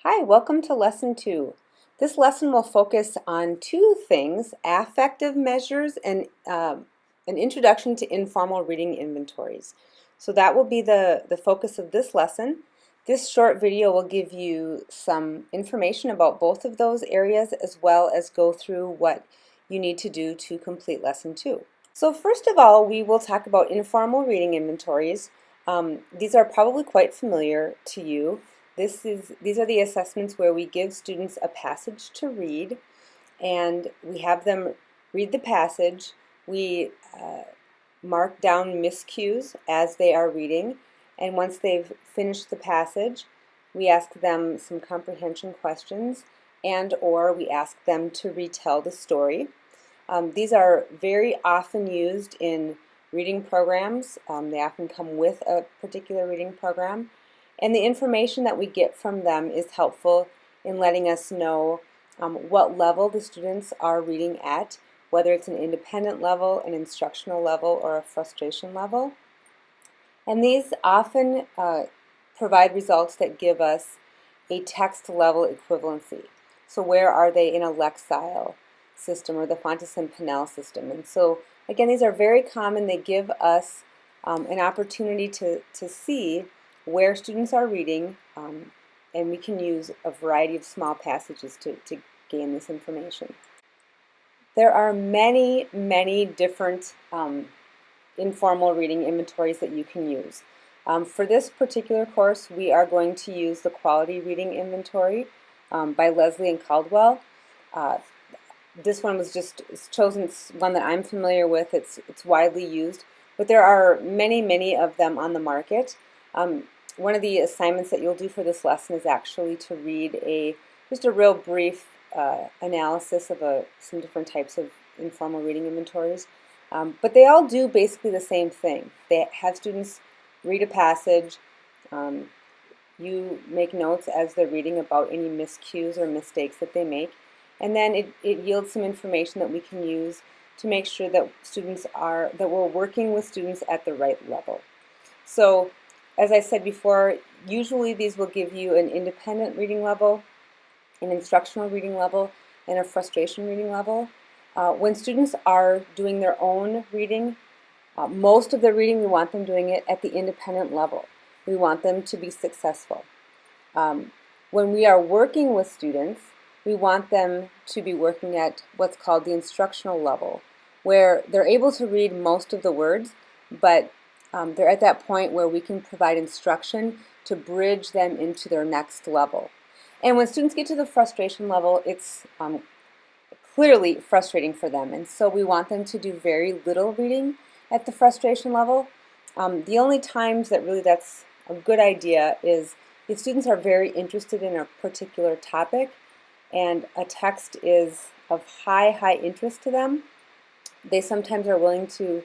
Hi, welcome to Lesson 2. This lesson will focus on two things, affective measures and an introduction to informal reading inventories. So that will be the focus of this lesson. This short video will give you some information about both of those areas as well as go through what you need to do to complete Lesson 2. So first of all, we will talk about informal reading inventories. These are probably quite familiar to you. These are the assessments where we give students a passage to read and we have them read the passage. We mark down miscues as they are reading, and once they've finished the passage, we ask them some comprehension questions and/or we ask them to retell the story. These are very often used in reading programs. They often come with a particular reading program. And the information that we get from them is helpful in letting us know what level the students are reading at, whether it's an independent level, an instructional level, or a frustration level. And these often provide results that give us a text level equivalency. So where are they in a Lexile system or the Fontesson-Pinnell system? And so again, these are very common. They give us an opportunity to see where students are reading, and we can use a variety of small passages to gain this information. There are many different informal reading inventories that you can use. For this particular course, we are going to use the Quality Reading Inventory by Leslie and Caldwell. This one was just chosen. It's one that I'm familiar with. It's widely used, but there are many of them on the market. One of the assignments that you'll do for this lesson is actually to read just a real brief analysis of some different types of informal reading inventories. But they all do basically the same thing. They have students read a passage. You make notes as they're reading about any miscues or mistakes that they make. And then it yields some information that we can use to make sure that we're working with students at the right level. So, as I said before, usually these will give you an independent reading level, an instructional reading level, and a frustration reading level. When students are doing their own reading, most of their reading, we want them doing it at the independent level. We want them to be successful. When we are working with students, we want them to be working at what's called the instructional level, where they're able to read most of the words, but they're at that point where we can provide instruction to bridge them into their next level. And when students get to the frustration level, it's clearly frustrating for them, and so we want them to do very little reading at the frustration level. The only times that really that's a good idea is if students are very interested in a particular topic and a text is of high interest to them. They sometimes are willing to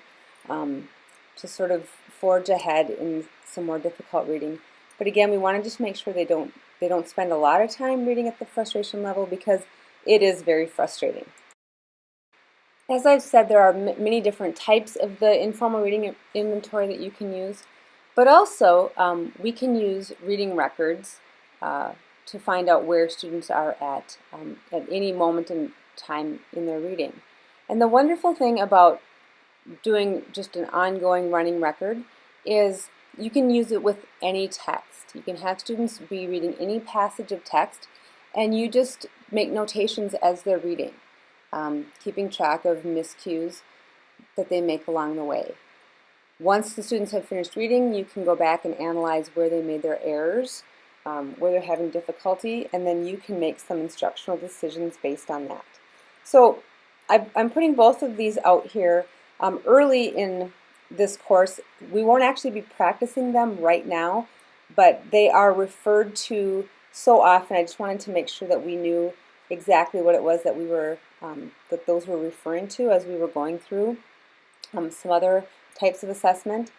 sort of forge ahead in some more difficult reading. But again, we want to just make sure they don't spend a lot of time reading at the frustration level because it is very frustrating. As I've said, there are many different types of the informal reading inventory that you can use, but also we can use reading records to find out where students are at any moment in time in their reading. And the wonderful thing about doing just an ongoing running record is you can use it with any text. You can have students be reading any passage of text and you just make notations as they're reading, keeping track of miscues that they make along the way. Once the students have finished reading, you can go back and analyze where they made their errors, where they're having difficulty, and then you can make some instructional decisions based on that. So I'm putting both of these out here early in this course. We won't actually be practicing them right now, but they are referred to so often. I just wanted to make sure that we knew exactly what it was that that those were referring to as we were going through some other types of assessment.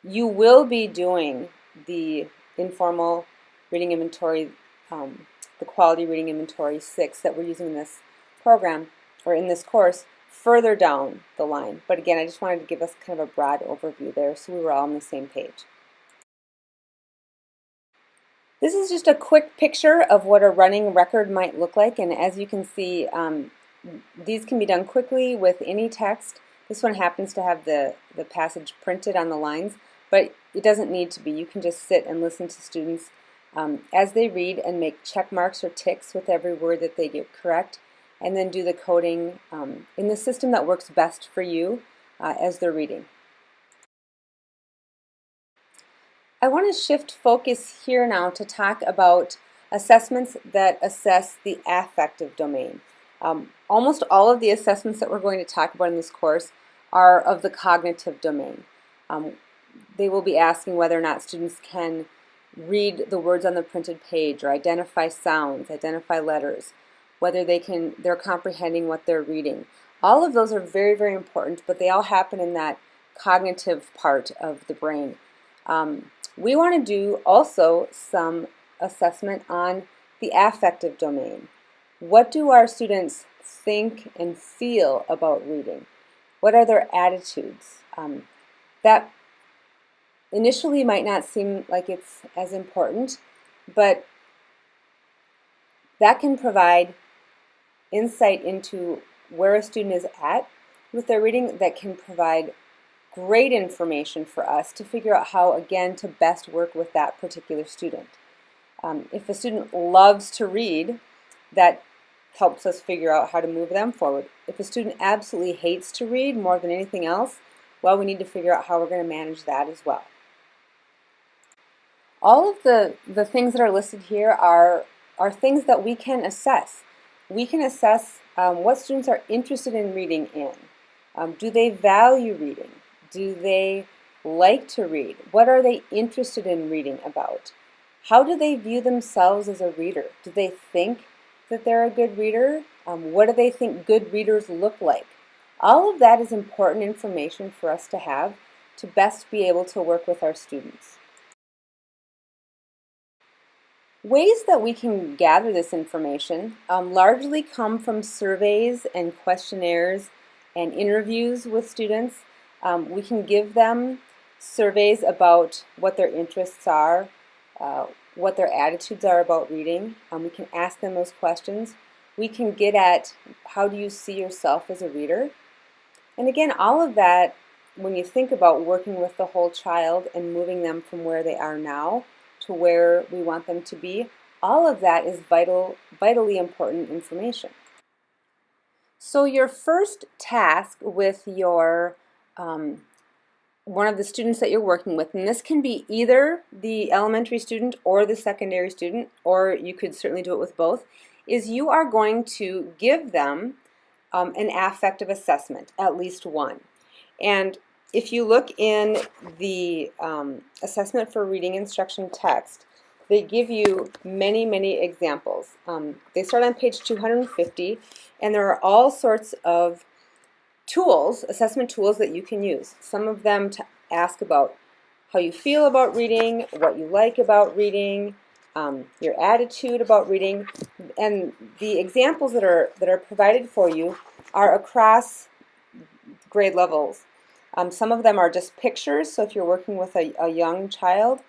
You will be doing the informal reading inventory, the Quality Reading Inventory 6 that we're using in this program or in this course further down the line. But again, I just wanted to give us kind of a broad overview there so we were all on the same page. This is just a quick picture of what a running record might look like, and as you can see, these can be done quickly with any text. This one happens to have the passage printed on the lines, but it doesn't need to be. You can just sit and listen to students as they read and make check marks or ticks with every word that they get correct, and then do the coding in the system that works best for you as they're reading. I want to shift focus here now to talk about assessments that assess the affective domain. Almost all of the assessments that we're going to talk about in this course are of the cognitive domain. They will be asking whether or not students can read the words on the printed page or identify sounds, identify letters, whether they're comprehending what they're reading. All of those are very, very important, but they all happen in that cognitive part of the brain. We want to do also some assessment on the affective domain. What do our students think and feel about reading? What are their attitudes? That initially might not seem like it's as important, but that can provide insight into where a student is at with their reading, that can provide great information for us to figure out how, again, to best work with that particular student. If a student loves to read, that helps us figure out how to move them forward. If a student absolutely hates to read more than anything else, well, we need to figure out how we're going to manage that as well. All of the things that are listed here are things that we can assess. We can assess what students are interested in reading in. Do they value reading? Do they like to read? What are they interested in reading about? How do they view themselves as a reader? Do they think that they're a good reader? What do they think good readers look like? All of that is important information for us to have to best be able to work with our students. Ways that we can gather this information largely come from surveys and questionnaires and interviews with students. We can give them surveys about what their interests are, what their attitudes are about reading. We can ask them those questions. We can get at how do you see yourself as a reader? And again, all of that, when you think about working with the whole child and moving them from where they are now to where we want them to be, all of that is vitally important information. So your first task with your one of the students that you're working with, and this can be either the elementary student or the secondary student, or you could certainly do it with both, is you are going to give them an affective assessment, at least one. And if you look in the assessment for reading instruction text, they give you many, many examples. They start on page 250, and there are all sorts of tools, assessment tools that you can use. Some of them to ask about how you feel about reading, what you like about reading, your attitude about reading, and the examples that are provided for you are across grade levels. Some of them are just pictures, so if you're working with a young child,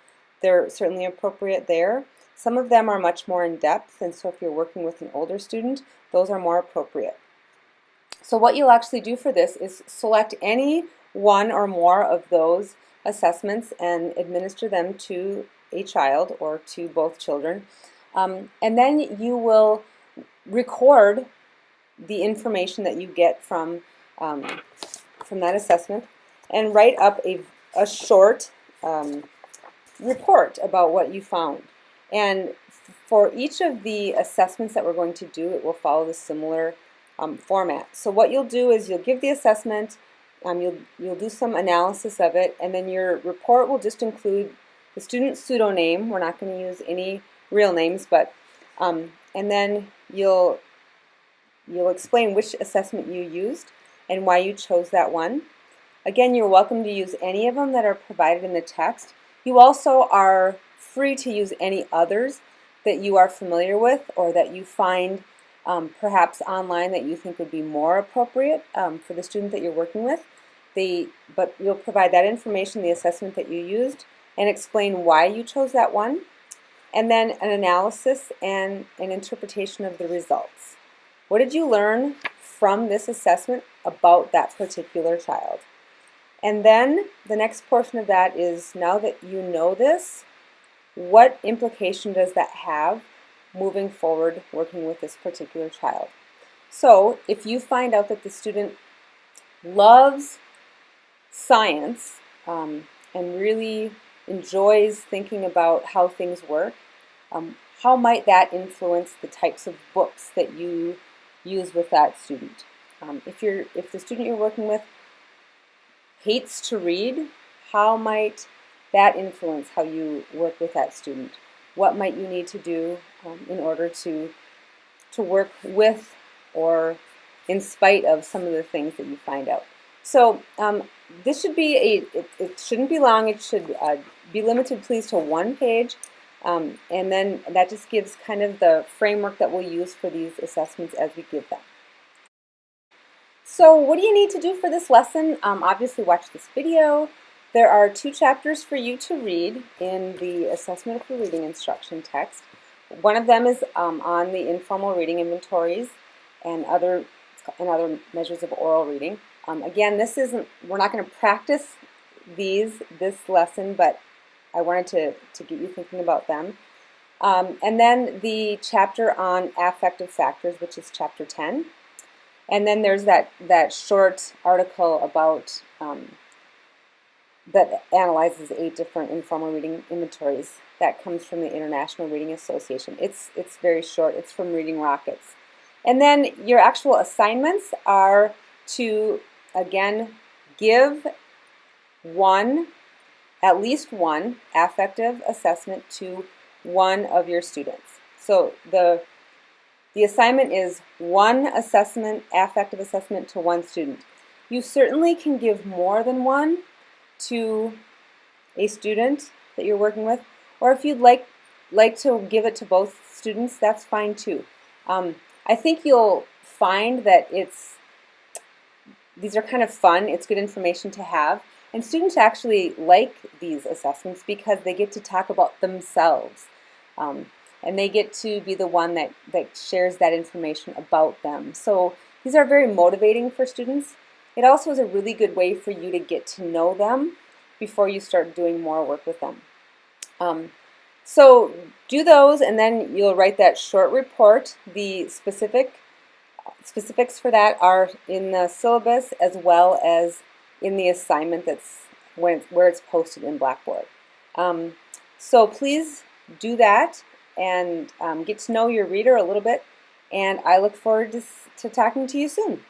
they're certainly appropriate there. Some of them are much more in depth, and so if you're working with an older student, those are more appropriate. So what you'll actually do for this is select any one or more of those assessments and administer them to a child or to both children. And then you will record the information that you get from that assessment and write up a short report about what you found. And for each of the assessments that we're going to do, it will follow the similar format. So what you'll do is you'll give the assessment, you'll do some analysis of it, and then your report will just include the student's pseudonym. We're not going to use any real names, but and then you'll explain which assessment you used and why you chose that one. Again, you're welcome to use any of them that are provided in the text. You also are free to use any others that you are familiar with or that you find perhaps online that you think would be more appropriate for the student that you're working with. But you'll provide that information, the assessment that you used, and explain why you chose that one. and then an analysis and an interpretation of the results. What did you learn from this assessment about that particular child? And then the next portion of that is, now that you know this, what implication does that have moving forward working with this particular child? So if you find out that the student loves science and really enjoys thinking about how things work, how might that influence the types of books that you use with that student? If the student you're working with hates to read, how might that influence how you work with that student? What might you need to do in order to work with or in spite of some of the things that you find out? So this should be it shouldn't be long. It should be limited, please, to one page. And then that just gives kind of the framework that we'll use for these assessments as we give them. So what do you need to do for this lesson? Obviously watch this video. There are 2 chapters for you to read in the Assessment for Reading Instruction text. One of them is on the informal reading inventories and other measures of oral reading. Again, we're not going to practice this lesson, but I wanted to get you thinking about them. And then the chapter on affective factors, which is chapter 10. And then there's that short article about that analyzes 8 different informal reading inventories. That comes from the International Reading Association. It's very short. It's from Reading Rockets. And then your actual assignments are to, again, give at least one affective assessment to one of your students. So the assignment is one affective assessment to one student. You certainly can give more than one to a student that you're working with, or if you'd like to give it to both students, that's fine too. I think you'll find that these are kind of fun. It's good information to have, and students actually like these assessments because they get to talk about themselves. And they get to be the one that shares that information about them. So these are very motivating for students. It also is a really good way for you to get to know them before you start doing more work with them. So do those, and then you'll write that short report. The specifics for that are in the syllabus as well as in the assignment where it's posted in Blackboard. So please do that and get to know your reader a little bit, and I look forward to talking to you soon.